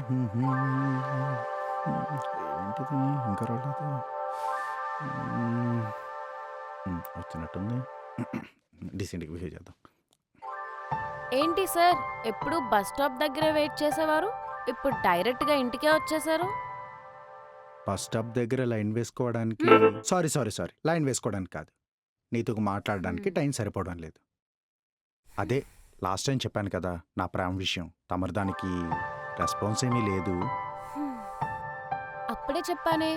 ఏంటిది ఇంకా రాలేదు. వచ్చినట్టుంది. డీసెంట్‌గా బిహేవ్ చేద్దాం. ఏంటి సార్ ఎప్పుడు బస్ స్టాప్ దగ్గరే వెయిట్ చేసేవారు ఇప్పుడు డైరెక్ట్గా ఇంటికే వచ్చేసారు. బస్ స్టాప్ దగ్గర లైన్ వేసుకోవడానికి సారీ. లైన్ వేసుకోవడానికి కాదు. నీతో మాట్లాడడానికి టైం సరిపోవడం లేదు. అదే లాస్ట్ టైం చెప్పాను కదా నా ప్రేమ విషయం. తమరు దానికి రెస్పాన్స్ ఏమీ లేదు. అప్పుడే చెప్పానే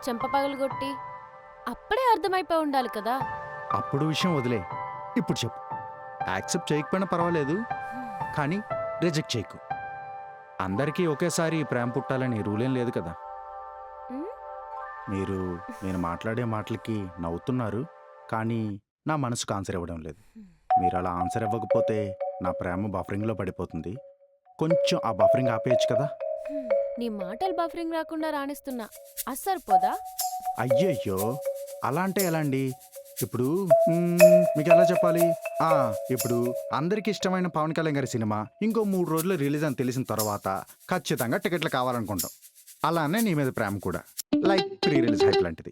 చెంప పగలగొట్టి. అప్పుడే అర్థమైపోయి ఉండాలి కదా. అప్పుడు విషయం వదిలే. ఇప్పుడు చెప్పు. యాక్సెప్ట్ చేయకపోయినా పర్వాలేదు, కానీ రిజెక్ట్ చేయకు. అందరికీ ఒకేసారి ప్రేమ పుట్టాలని రూలేం లేదు కదా. మ్, మీరు నేను మాట్లాడే మాటలకి నవ్వుతున్నారు, కానీ నా మనసుకు ఆన్సర్ ఇవ్వడం లేదు. మీరు అలా ఆన్సర్ ఇవ్వకపోతే నా ప్రేమ బఫరింగ్లో పడిపోతుంది. కొంచెం ఆ బఫరింగ్ ఆపేయచ్చు కదా. నీ మాటలు బఫరింగ్ రాకుండా రాణిస్తున్నా అది సరిపోదా. అయ్యయ్యో, అలా అంటే ఎలా అండి? ఇప్పుడు మీకు ఎలా చెప్పాలి? ఆ, ఇప్పుడు అందరికీ ఇష్టమైన పవన్ కళ్యాణ్ గారి సినిమా ఇంకో 3 రోజులు రిలీజ్ అని తెలిసిన తర్వాత ఖచ్చితంగా టికెట్లు కావాలనుకుంటాం. అలానే నీ మీద ప్రేమ కూడా లైక్ ప్రీ రిలీజ్ హైప్ లాంటిది.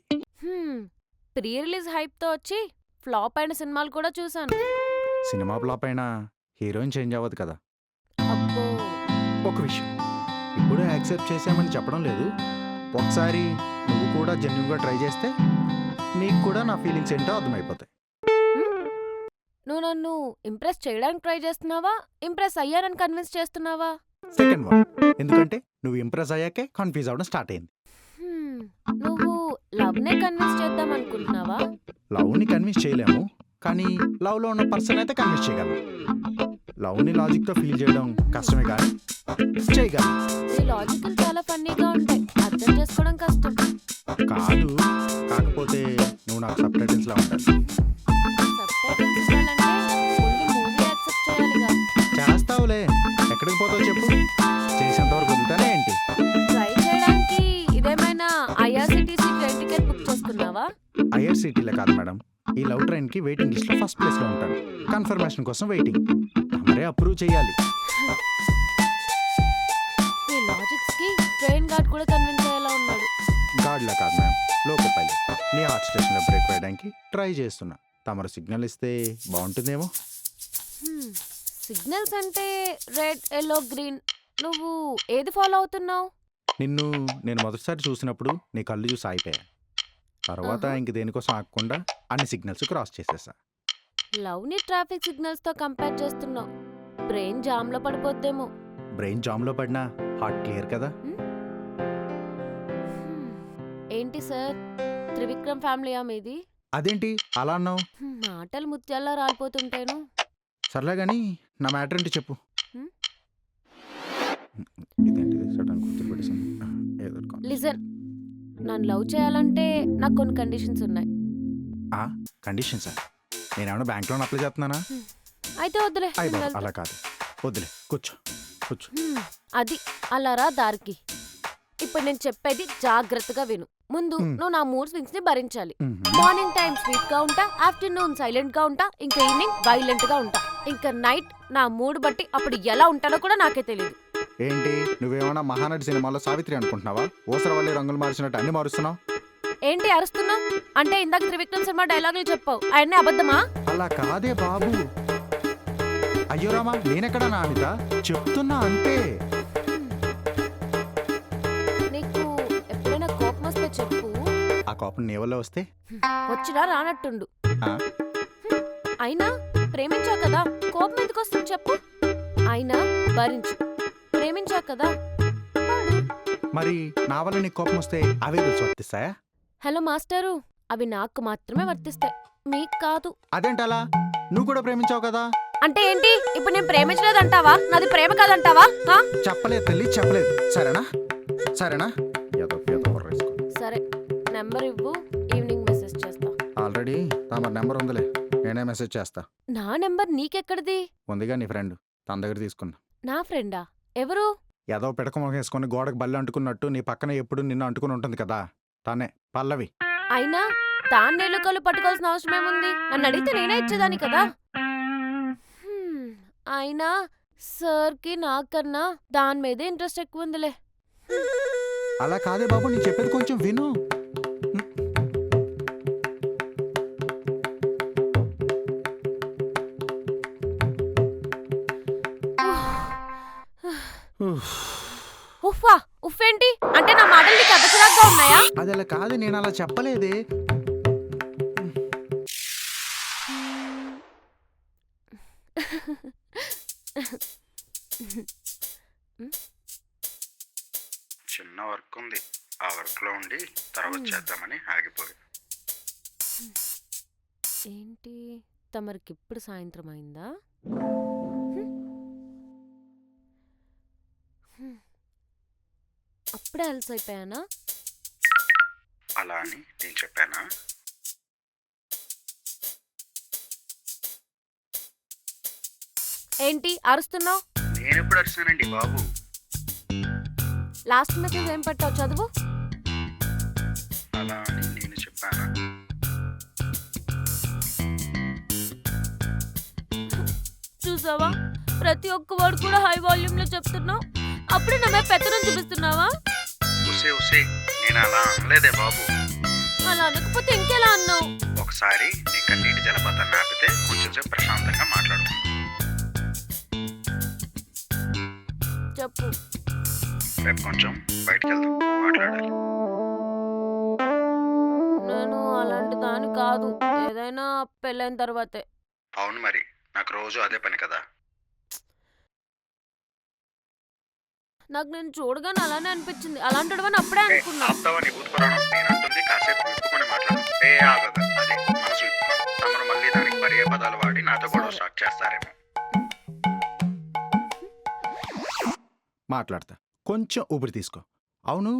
ప్రీ రిలీజ్ హైప్తో వచ్చి ఫ్లాప్ అయిన సినిమాలు కూడా చూశాను. సినిమా ఫ్లాప్ అయినా హీరోయిన్ చేంజ్ అవ్వదు కదా. అబ్బో, ఒక విషయం, ఇప్పుడు యాక్సెప్ట్ చేసామని చెప్పడం లేదు. ఒకసారి నువ్వు కూడా జెన్యున్గా ట్రై చేస్తే నీకు కూడా నా ఫీలింగ్స్ ఏంటో అర్థమైపోతాయి. హ్మ్? నువ్వు నన్ను ఇంప్రెస్ చేయడానికి ట్రై చేస్తున్నావా, ఇంప్రెస్ అయ్యానని కన్విన్స్ చేస్తున్నావా? సెకండ్ వన్, ఎందుకంటే నువ్వు ఇంప్రెస్ అయ్యాకే కన్ఫ్యూజ్ అవ్వడం స్టార్ట్ అయింది. హ్మ్, నువ్వు లవ్నే కన్విన్స్ చేద్దాం అనుకుంటున్నావా? లవ్ని కన్విన్స్ చేయలేము, కానీ లవ్లో ఉన్న పర్సన్ అయితే కన్విన్స్ చేయగలం. లవ్ని లాజిక్తో ఫీల్ చేయడం కష్టమే, కానీ చేయగలం. నీ లాజికల్ చాలా ఫన్నీగా ఉంటాయి, అర్థం చేసుకోవడం కష్టం. కాదు, కాకపోతే నువ్వు నాకు సబ్ టైటిల్స్లా ఉండాలి. సబ్టైటిల్స్ ఇవ్వాలంటే ఓన్లీ మూవీ యాక్సెప్ట్ చేయాలిగా. చేస్తావులే, ఎక్కడికి పోతావు చెప్పు. చేసేంతవరకు వదులుతానే ఏంటి? ట్రై చేయడానికి ఇదేమైనా ఐఆర్సిటీసీ ట్రైన్ టికెట్ బుక్ చేసుకున్నావా? ఐఆర్సీటీలే కాదు మేడం, ఈ లవ్ ట్రైన్కి వెయిటింగ్ లిస్ట్లో ఫస్ట్ ప్లేస్లో ఉంటాను. కన్ఫర్మేషన్ కోసం వెయిటింగ్. తమరే అప్రూవ్ చేయాలి. నీ లాజిక్స్కి ట్రైన్ గార్డ్ కూడా కన్విన్స్ అయ్యేలా ఉన్నాడు. గాడ్లా కాదు మ్యామ్, లోకో పైలట్. నీ హాట్ స్టేషన్లో బ్రేక్ వేయడానికి ట్రై చేస్తున్నా. తమరు సిగ్నల్ ఇస్తే బాగుంటుందేమో. సిగ్నల్స్ అంటే రెడ్, ఎల్లో, గ్రీన్. నువ్వు ఏది ఫాలో అవుతున్నావు? నిన్ను నేను మొదటిసారి చూసినప్పుడు నీ కళ్ళు చూసి ఆగిపోయా. తర్వాత ఆహా. ఇంక దేనికోసం ఆగకుండా అన్ని సిగ్నల్స్ క్రాస్ చేసేసా. లవ్ని ట్రాఫిక్ సిగ్నల్స్తో కంపేర్ చేస్తున్నావు. బ్రెయిన్ జామ్లో పడిపోద్దేమో. బ్రెయిన్ జామ్లో పడినా హార్ట్ క్లియర్ కదా. ఏంటి సార్, త్రివిక్రమ్ ఫ్యామిలీయా మీది? అదేంటి అలా అన్నావు? మాటలు ముత్యాల్లా రాలిపోతుంటేను. సర్లే కానీ నా మ్యాటర్ ఏంటి చెప్పు. హ్మ్? ఇదేంటిది సడన్ గుర్తుపెట్టేసాను. ఏదో ఒకటి కావాలి. లిజన్, నన్ను లవ్ చేయాలంటే నాకు కొన్ని కండిషన్స్ ఉన్నాయి. కండిషన్సా? నేనేమన్నా బ్యాంక్ లోన్ అప్లై చేస్తున్నానా? అయితే వద్దులే, అయ్య నేను బాబు, వెళ్తా. అలా కాదు, వద్దులే, కూర్చో. అది అలారా దారికి. ఇప్పుడు నేను చెప్పేది జాగ్రత్తగా విను. ముందు నువ్వు నా మూడ్ స్వింగ్స్ ని భరించాలి. మార్నింగ్ టైం స్వీట్ గా ఉంటా, ఆఫ్టర్నూన్ సైలెంట్ గా ఉంటా, ఇంకా ఈవినింగ్ వైలెంట్ గా ఉంటా, ఇంకా నైట్ నా మూడ్ బట్టి అప్పుడు ఎలా ఉంటానో కూడా నాకే తెలియదు. ఏంటి నువ్వేమన్నా మహానటి సినిమాలో సావిత్రి అనుకుంటున్నావా? ఓసరవల్లి రంగులు మార్చినట్టు అన్ని మారుస్తున్నావు. ఏంటి అరుస్తున్నా? అంటే ఇందాక త్రివిక్రమ్ సినిమా డైలాగులు చెప్పావు, అవన్నీ అబద్ధమా? అలా కాదే బాబు. అయ్యో రామా, నేనెక్కడా నా అమిత చెప్తున్నా అంతే. నీకు ఎప్పుడైనా కోపం వస్తే చెప్పు. ఆ కోపం నీ వల్ల వస్తే వచ్చినా రానట్టుండు. ఆ, అయినా ప్రేమించావు కదా, కోపం ఎందుకు వస్తుంది చెప్పు. అయినా భరించు, ప్రేమించావు కదా. పాడు. మరి నా వల్ల నీకు కోపం వస్తే అవే రుచి వర్తిస్తాయా? హలో మాస్టరు, అవి నాకు మాత్రమే వర్తిస్తాయి, మీకు కాదు. అదేంటలా? నువ్వు కూడా ప్రేమించావు కదా. అంటే ఏంటి, ఇప్పుడు నేను ప్రేమించలేదంటావా? నాది ప్రేమ కాదంటావా? ఆ? చెప్పలేదు తల్లి, చెప్పలేదు. సరేనా సరేనా? సరే, నెంబర్ ఇవ్వు, ఈవినింగ్ మెసేజ్ చేస్తా. ఆల్రెడీ తమ నెంబర్ ఉందిలే, నేనే మెసేజ్ చేస్తా. నా నెంబర్ నీకెక్కడిది? ఉందిగా నీ ఫ్రెండ్, తన దగ్గర తీసుకున్నా. నా ఫ్రెండా? ఎవరు? ఏదో పిడకం వేసుకొని గోడకు బల్లి అంటుకున్నట్టు నీ పక్కన ఎప్పుడు నిన్ను అంటుకుని ఉంటుంది కదా, తనే పల్లవి. అయినా తాను నెల్లుకలు పట్టుకోవాల్సిన అవసరం ఏముంది? నన్ను అడిగితే నేనే ఇచ్చేదాన్ని కదా. అయినా సార్కి నాకన్నా దాని మీదే ఇంట్రెస్ట్ ఎక్కువ ఉందిలే. అలా కాదే బాబు, నేను చెప్పేది కొంచెం విను. ఉఫ్ఫా ఉఫ్ఫేంటి అంటే నా మాటలు నీకు అబచరాగ్గా ఉన్నాయా? అది అలా కాదు, నేను అలా చెప్పలేదే. చిన్న వర్క్ ఉంది, ఆ వర్క్ లో ఉండి తర్వాత చేద్దామని ఆగిపోయి. ఏంటి తమరికిప్పుడు సాయంత్రం అయిందా? అప్పుడే అలసైపోయానా? అలా అని నేను చెప్పానా? ఏంటి అరుస్తున్నావు? నేను ఎప్పుడు అరిచానండి బాబు? లాస్ట్ మెసేజ్ ఏం పెట్టావు చదువు. అలా అని నేను చెప్పానా? చూసావా, ప్రతి ఒక్క వర్డ్ కూడా హై వాల్యూమ్ లో చెప్తున్నావు. అప్పుడే నా మీద పెత్తనం చూపిస్తున్నావా? ఉసే ఉసే, నేను అలా అనలేదే బాబు. అలా అనకపోతే ఇంకెలా అన్నావు? ఒకసారి నీ కన్నీటి జలపాతాన్ని ఆపితే కొంచెం సేపు ప్రశాంతంగా మాట్లాడు. చెప్పు. రేపు కొంచెం బయటికి వెళ్దాం, మాట్లాడాలి. నేను అలాంటి దాని కాదు, ఏదైనా పెళ్ళైన తర్వాతే. అవును మరి, నాకు రోజు అదే పని కదా. నాకు నేను చూడగానే అలానే అనిపించింది. అలాంటివని అప్పుడే అనుకున్నా. ఆపుతావని ఊరుకోరాను, నేను అంటుంది కాసేపు విప్పుకొని మాట్లాడు. ఆగదు, అదే మనసు విప్పుకో. తమరు మళ్ళీ దానికి పర్యాయ పదాలు వాడి నాతో గొడవ స్టార్ట్ చేస్తారేమో. మాట్లాడతా, కొంచెం ఊపిరి తీసుకో. అవును,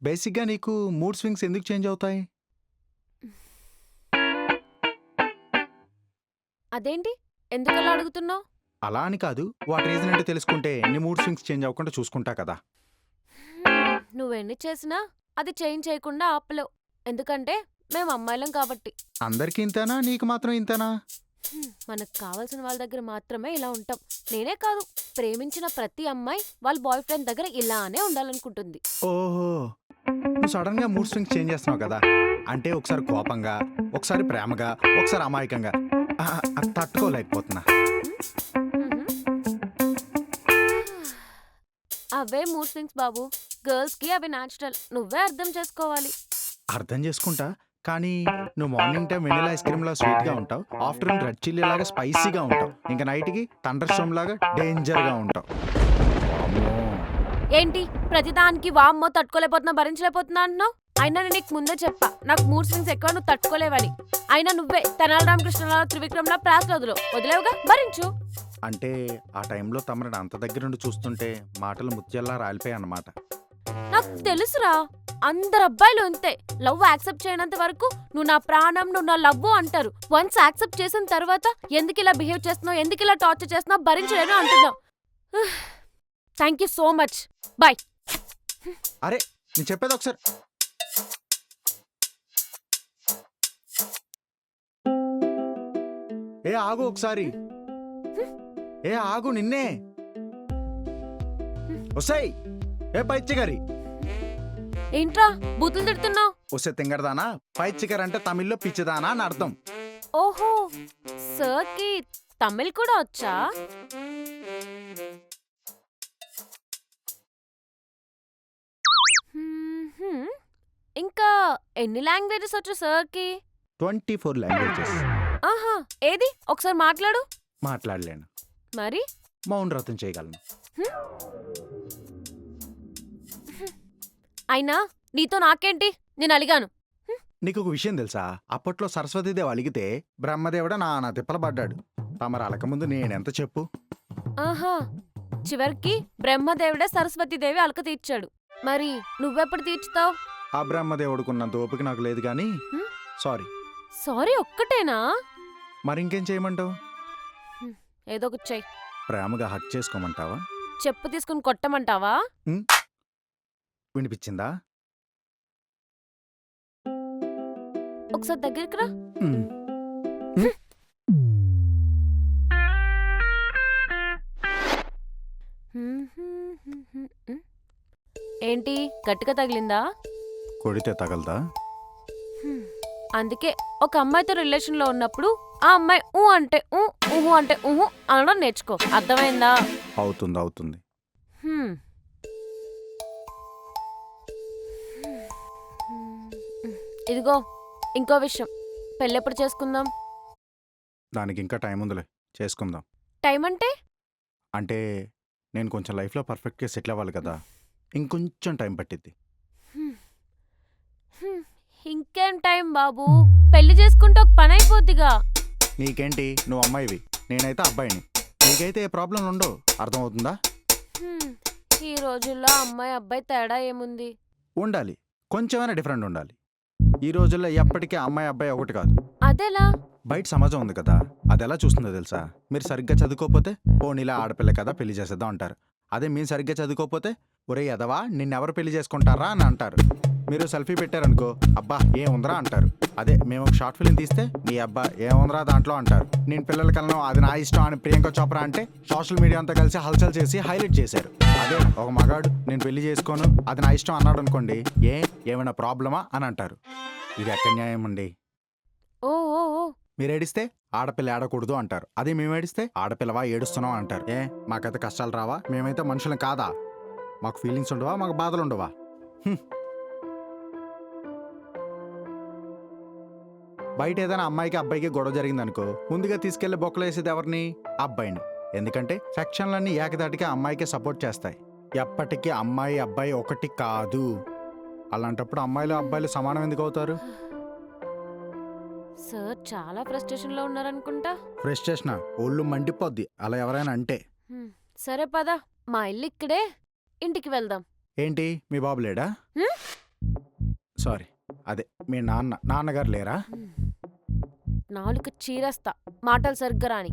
బేసిక్గా నీకు మూడ్ స్వింగ్స్ ఎందుకు చేంజ్ అవుతాయి? అదేంటి ఎందుకలా అడుగుతున్నావు? అలా అని కాదు, వాటి రీజన్ ఏంటో తెలుసుకుంటే నీ మూడ్ స్వింగ్స్ చేంజ్ అవ్వకుండా చూసుకుంటా కదా. నువ్వెన్ని చేసినా అది చేంజ్ చేయకుండా ఆపలేవు. ఎందుకంటే మేము అమ్మాయిలం కాబట్టి. అందరికీ ఇంతేనా, నీకు మాత్రం ఇంతేనా? మనకు కావాల్సిన వాళ్ళ దగ్గర మాత్రమే ఇలా ఉంటాం. నేనే కాదు, ప్రేమించిన ప్రతి అమ్మాయి వాళ్ళ బాయ్ ఫ్రెండ్ దగ్గర ఇలానే ఉండాలనుకుంటుంది. ఓహో, నువ్వు సడన్ గా మూడ్ స్వింగ్స్ చేంజ్ చేస్తున్నావు కదా. అంటే ఒకసారి కోపంగా, ఒకసారి ప్రేమగా, ఒకసారి అమాయకంగా. అది తట్టుకోలేకపోతున్నా. అవే మూడ్ స్వింగ్స్ బాబు. గర్ల్స్ కి అవి న్యాచురల్. నువ్వే అర్థం చేసుకోవాలి. అర్థం చేసుకుంటా, కానీ నువ్వు morning time vanilla ice cream లా స్వీట్ గా ఉంటావు, ఆఫ్టర్నూన్ రెడ్ చిల్లీ లాగా స్పైసీగా ఉంటావు, ఇంకా నైట్ కి థండర్ స్టార్మ్ లాగా డేంజర్ గా ఉంటావు. ఏంటి ప్రతిదానికి వామ్మో తట్టుకోలేకపోతున్నా భరించలేకపోతున్నా అంటున్నావు? అయినా నేను నీకు ముందే చెప్పా, నాకు మూడ్ స్వింగ్స్ ఎక్కువ, నువ్వు తట్టుకోలేవని. అయినా నువ్వే తెనాలి రామకృష్ణలా త్రివిక్రమ్లా ప్రాస్ వదిలేవుగా, భరించు. అంటే ఆ టైంలో తమరిని అంత దగ్గర నుండి చూస్తుంటే మాటలు ముత్యాల్లా రాలిపోయాయి అన్నమాట. నాకు తెలుసురా, అందరు అబ్బాయిలు అంతే. లవ్ యాక్సెప్ట్ చేయనంత వరకు నువ్వు నా ప్రాణం, నువ్వు నా లవ్ అంటారు. వన్స్ యాక్సెప్ట్ చేసిన తర్వాత ఎందుకు ఇలా బిహేవ్ చేస్తున్నావు, ఎందుకు ఇలా టార్చర్ చేస్తున్నావు, భరించలేను అంటున్నావు. Thank you so much, bye. అరే నేను చెప్పేది ఒకసారి. ఆగు ఒకసారి. ఆగు, నిన్నే వస్తాయి. పైచిగారి ఏంట్రా బూతులు తిడుతున్నావు? వస్తే తింగరదానా. పైచిగర్ అంటే తమిళ్లో పిచ్చిదానా అని అర్థం. ఓహో, సర్కి తమిళ్ కూడా వచ్చా? ఇంకా ఎన్ని లాంగ్వేజెస్ వచ్చు సర్కి? 24 లాంగ్వేజెస్. ఆహా, ఏది ఒకసారి మాట్లాడు. మాట్లాడలేను. మరి మౌనవ్రతం చేయగలను. అయినా నీతో నాకేంటి, నేను అలిగాను. నీకు ఒక విషయం తెలుసా? అప్పట్లో సరస్వతీదేవి అలిగితే బ్రహ్మదేవుడు నా తిప్పల పడ్డాడు. తమరు అలకముందు నేనెంత చెప్పు. ఆహా, చివరికి బ్రహ్మదేవుడే సరస్వతీదేవి అలక తీర్చాడు. మరి నువ్వెప్పుడు తీర్చుతావు? ఆ బ్రహ్మదేవుడుకున్నంత ఓపిక నాకు లేదు కానీ సారీ. సారీ ఒక్కటేనా? మరింకేం చేయమంటావు? ఏదో ఒకటి చెయ్యి. ప్రేమగా హక్ చేసుకోమంటావా? చెప్పు తీసుకుని కొట్టమంటావా? వినిపించిందా? ఒకసారి దగ్గరికి రా. ఏంటి గట్టిగా తగిలిందా? కొడితే తగలదా? అందుకే ఒక అమ్మాయితో రిలేషన్లో ఉన్నప్పుడు ఆ అమ్మాయి ఊ అంటే ఊ, ఊహు అంటే ఊహు అనడం నేర్చుకో. అర్థమైందా? అవుతుంది అవుతుంది. హ్మ్. ఇదిగో ఇంకో విషయం, పెళ్ళెప్పుడు చేసుకుందాం? దానికి ఇంకా టైం ఉందిలే, చేసుకుందాం. టైం అంటే? అంటే నేను కొంచెం లైఫ్లో పర్ఫెక్ట్గా సెటిల్ అవ్వాలి కదా, ఇంకొంచెం టైం పట్టిద్ది. హ్మ్. హ్మ్. ఇంకేం టైం బాబు, పెళ్లి చేసుకుంటే ఒక పని అయిపోద్దిగా. నీకేంటి, నువ్వు అమ్మాయివి, నేనైతే అబ్బాయిని, నీకైతే ఏ ప్రాబ్లం ఉండవు. అర్థమవుతుందా? హ్మ్. ఈ రోజుల్లో అమ్మాయి అబ్బాయి తేడా ఏముంది? ఉండాలి, కొంచెమైనా డిఫరెంట్ ఉండాలి. ఈ రోజుల్లో ఎప్పటికీ అమ్మాయి అబ్బాయి ఒకటి కాదు. అదెలా? బయట సమాజం ఉంది కదా, అది ఎలా చూస్తుందో తెలుసా? మీరు సరిగ్గా చదువుకోకపోతే పోనీలా ఆడపిల్ల కదా పెళ్లి చేసేద్దాం అంటారు. అదే మీరు సరిగ్గా చదువుకోకపోతే ఒరే ఎదవా నిన్నెవరు పెళ్లి చేసుకుంటారా అని అంటారు. మీరు సెల్ఫీ పెట్టారనుకో, అబ్బా ఏముందిరా అంటారు. అదే మేము ఒక షార్ట్ ఫిల్మ్ తీస్తే నీ అబ్బా ఏముందిరా దాంట్లో అంటారు. నేను పిల్లల కలను అది నా ఇష్టం అని ప్రియాంక చోప్రా అంటే సోషల్ మీడియా అంతా కలిసి హల్చల్ చేసి హైలైట్ చేశారు. అదే ఒక మగాడు నేను పెళ్లి చేసుకోను అది నా ఇష్టం అన్నాడు అనుకోండి, ఏమైనా ప్రాబ్లమా అని అంటారు. ఇది ఎక్కడ న్యాయం అండి? ఓ ఓ ఓ మీరు ఏడిస్తే ఆడపిల్ల ఏడకూడదు అంటారు. అదే మేము ఏడిస్తే ఆడపిల్లవా ఏడుస్తున్నాం అంటారు. మాకైతే కష్టాలు రావా? మేమైతే మనుషులం కాదా? మాకు ఫీలింగ్స్ ఉండవా? మాకు బాధలు ఉండవా? బయట ఏదైనా అమ్మాయికి అబ్బాయికి గొడవ జరిగిందనుకో, ముందుగా తీసుకెళ్లి బొక్కలు వేసేది ఎవరిని? అబ్బాయిని. ఎందుకంటే సెక్షన్లన్నీ ఏకదాటిగా అమ్మాయికే సపోర్ట్ చేస్తాయి. ఎప్పటికీ అమ్మాయి అబ్బాయి ఒకటి కాదు. అలాంటప్పుడు అమ్మాయిలు అబ్బాయిలు సమానం ఎందుకు అవుతారు? సార్ చాలా ఫ్రస్ట్రేషన్ లో ఉన్నారనుకుంటా. ఫ్రస్ట్రేషన్ ఒళ్ళు మండిపోద్ది అలా ఎవరైనా అంటే. సరే పద, మా ఇల్లు ఇక్కడే, ఇంటికి వెళ్దాం. ఏంటి మీ బాబు లేడా? హ్మ్? సారీ, అదే మీ నాన్నగారు లేరా? నాలుక చీరేస్తా మాటలు సరిగ్గా రాని.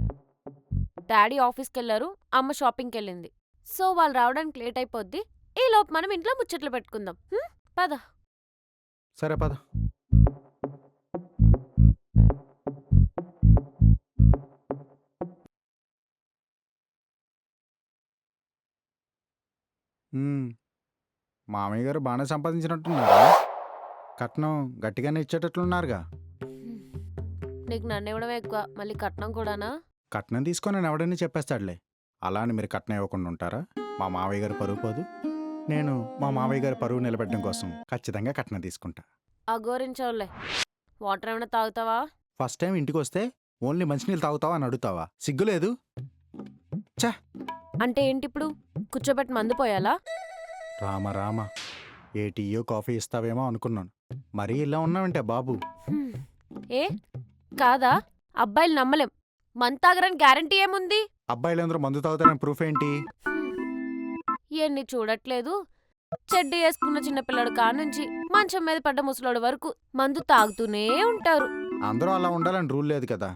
డాడీ ఆఫీస్కి వెళ్ళారు, అమ్మ షాపింగ్కి వెళ్ళింది. సో వాళ్ళు రావడానికి లేట్ అయిపోద్ది. ఈ లోపు మనం ఇంట్లో ముచ్చట్లు పెట్టుకుందాం. పద. సరే పద. మామయ్య గారు బాగానే సంపాదించినట్టున్నారా? కట్నం గట్టిగానే ఇచ్చేటట్లున్నారుగా. నీకు నన్ను ఇవ్వడం ఎక్కువ, మళ్ళీ కట్నం కూడానా? కట్నం తీసుకొని నేను ఎవడని చెప్పేస్తాడులే. అలా అని మీరు కట్నం ఇవ్వకుండా ఉంటారా? మా మామయ్య గారు పరువు పోదు. నేను మా మామయ్య గారి పరువు నిలబెట్టడం కోసం ఖచ్చితంగా కట్నం తీసుకుంటా. అఘోరించవులే. వాటర్ ఏమైనా తాగుతావా? ఫస్ట్ టైం ఇంటికి వస్తే ఓన్లీ మంచినీళ్ళు తాగుతావా అని అడుగుతావా? సిగ్గులేదు? చా. అంటే ఏంటి ఇప్పుడు? కూర్చోబెట్టి మందు పోయాలా? రామ రామ, ఏ టీయో కాఫీ ఇస్తావేమో అనుకున్నాను. మరీ ఇలా ఉన్నావంటే బాబు. ఏ కాదా? అబ్బాయిలు నమ్మలేం, మందు తాగరని గ్యారంటీ ఏముంది? అబ్బాయిలందరూ మందు తాగుతారని ప్రూఫ్ ఏంటి? ఎన్ని చూడట్లేదు, చెడ్డీ వేసుకున్న చిన్నపిల్లడు కానుంచి మంచం మీద పడ్డ ముసలోడు వరకు మందు తాగుతూనే ఉంటారు. అందరూ అలా ఉండాలని రూల్ లేదు కదా.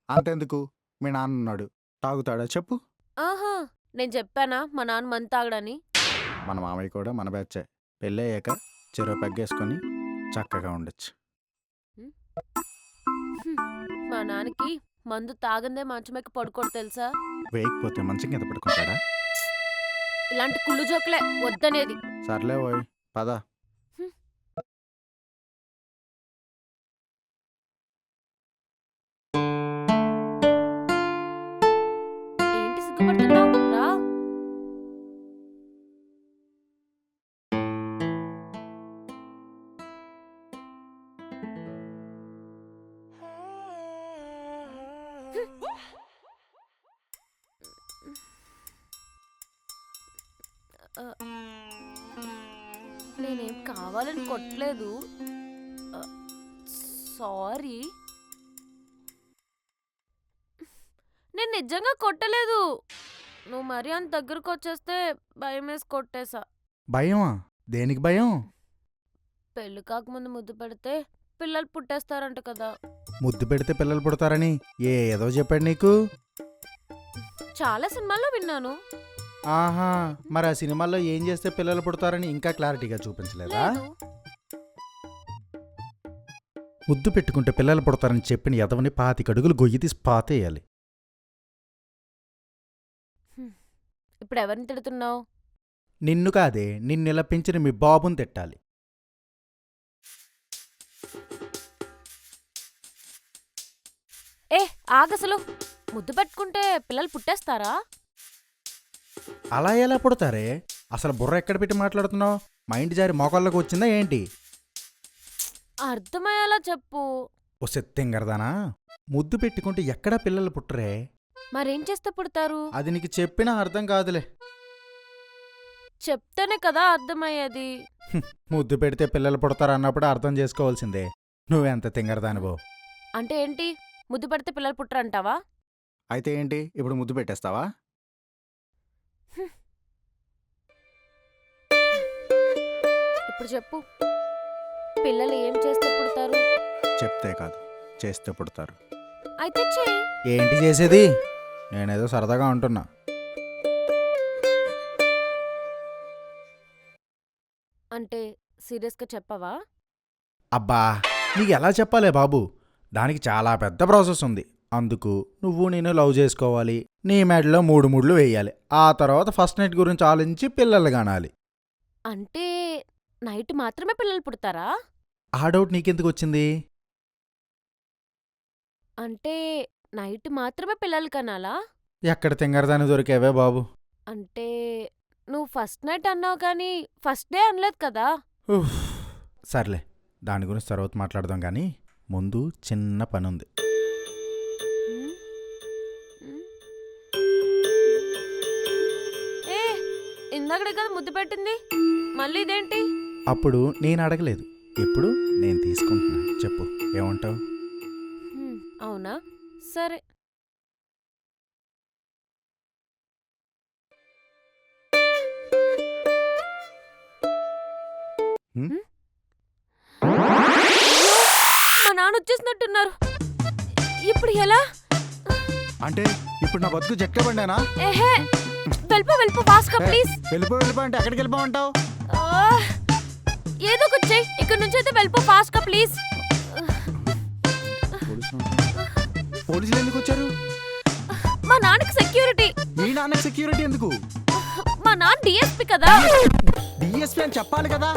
అంతెందుకు, మీ నాన్న ఉన్నాడు, తాగుతాడా చెప్పు? ఆహా, నేను చెప్పానా మా నాన్న మందు తాగడని? మన మామయ్య కూడా మన బ్యాచే. పెళ్ళయ్యాక చెరో పెగ్గేసుకొని చక్కగా ఉండొచ్చు. మా నాన్నకి మందు తాగందే మంచమెక్కి పడుకోడు తెలుసా? వేయకపోతే మంచం కింద పడుకుంటాడా? ఇలాంటి కుళ్ళు జోకులే వద్దనేది. సర్లే ఓయ్, పద. ఏంటి సిగ్గుపడుతున్నావు? రా. నేనేం కావాలని కొట్టలేదు, సారీ. నేను నిజంగా కొట్టలేదు. నువ్వు మరీ అంత దగ్గరకు వచ్చేస్తే భయం వేసి కొట్టేశా. భయమా? దేనికి భయం? పెళ్లి కాకముందు ముద్దు పెడితే పిల్లలు పుట్టేస్తారంట కదా. ముద్దు పెడితే పిల్లలు పుడతారని ఏదో చెప్పాడు నీకు? చాలా సినిమాల్లో విన్నాను. ఆహా, మరి ఆ సినిమాల్లో ఏం చేస్తే పిల్లలు పుడతారని ఇంకా క్లారిటీగా చూపించలేదా? లేదు. ముద్దు పెట్టుకుంటే పిల్లలు పుడతారని చెప్పిన ఎదవని 25 అడుగులు గొయ్యి తీసి పాతేయాలి. ఇప్పుడు ఎవరిని తిడుతున్నావు? నిన్ను కాదే, నిన్నిలా పెంచిన మీ బాబుని తిట్టాలి. ఏ ఆగసలు ముద్దు పెట్టుకుంటే పిల్లలు పుట్టేస్తారా? అలా ఎలా పుడతారే? అసలు బుర్ర ఎక్కడ పెట్టి మాట్లాడుతున్నావు? మైండ్ జారి మోకాళ్ళకు వచ్చిందా ఏంటి? అర్థమయ్యేలా చెప్పు. ఓ సెత్తింగరదానా, ముద్దు పెట్టుకుంటే ఎక్కడా పిల్లలు పుట్టరే? మరేం చేస్తే పుడతారు? అది నీకు చెప్పినా అర్థం కాదులే. చెప్తేనే కదా అర్థమయ్యేది. ముద్దు పెడితే పిల్లలు పుడతారన్నప్పుడు అర్థం చేసుకోవాల్సిందే. నువ్వెంత తింగరదానివో. అంటే ఏంటి, ముద్దు పెడితే పిల్లలు పుట్టరంటావా? అయితే ఏంటి, ఇప్పుడు ముద్దు పెట్టేస్తావా? ఇప్పుడు చెప్పు, పిల్లలు ఏం చేస్తే పుడతారు? చెప్తే కాదు, చేస్తే పుడతారు. అయితే చెయ్యి. ఏంటి చేసేది? నేనేదో సరదాగా అంటున్నా. అంటే సీరియస్గా చెప్పవా? అబ్బా, నీకు ఎలా చెప్పాలే బాబు, దానికి చాలా పెద్ద ప్రాసెస్ ఉంది. అందుకు నువ్వు నేను లవ్ చేసుకోవాలి, నీ మెడలో 3 ముళ్ళు వేయాలి, ఆ తర్వాత ఫస్ట్ నైట్ గురించి ఆలోచించి పిల్లలు కానాలి. అంటే నైట్ మాత్రమే పిల్లలు పుడతారా? ఆ డౌట్ నీకెందుకు వచ్చింది? అంటే నైట్ మాత్రమే పిల్లలు కనాలా? ఎక్కడ తింగరదాన్ని దొరికావే బాబు. అంటే నువ్వు ఫస్ట్ నైట్ అన్నావు కానీ ఫస్ట్ డే అనలేదు కదా. ఉఫ్, సర్లే, దాని గురించి తర్వాత మాట్లాడదాం కానీ ముందు చిన్న పని ఉంది. ఉమ్, ఉమ్. ఏ ఇందాకడే కదా ముద్దు పెట్టింది, మళ్ళీ ఇదేంటి? అప్పుడు నేను అడగలేదు, ఇప్పుడు నేను తీసుకుంటున్నా. చెప్పు, ఏమంటావు? అవునా, సరే. మా నాన్న వచ్చేసినట్టున్నారు. ఇప్పుడు ఎలా? అంటే ఇప్పుడు నా బతుకు జట్కా పడినానా? ఏహే, వెళ్ళిపో ఫాస్ట్ గా ప్లీజ్. వెళ్ళిపో అంటే ఎక్కడికి వెళ్ళిపోమంటావు? ఏదో ఒకటి చెయ్యి, ఇక్కడ నుంచి అయితే వెళ్ళిపో ఫాస్ట్ గా ప్లీజ్. పోలీసులు ఎందుకు వచ్చారు? మా నాన్నకి సెక్యూరిటీ. మీ నాన్న సెక్యూరిటీ ఎందుకు? మా నాన్న డిఎస్పీ కదా. డిఎస్పీ అని చెప్పాలి కదా.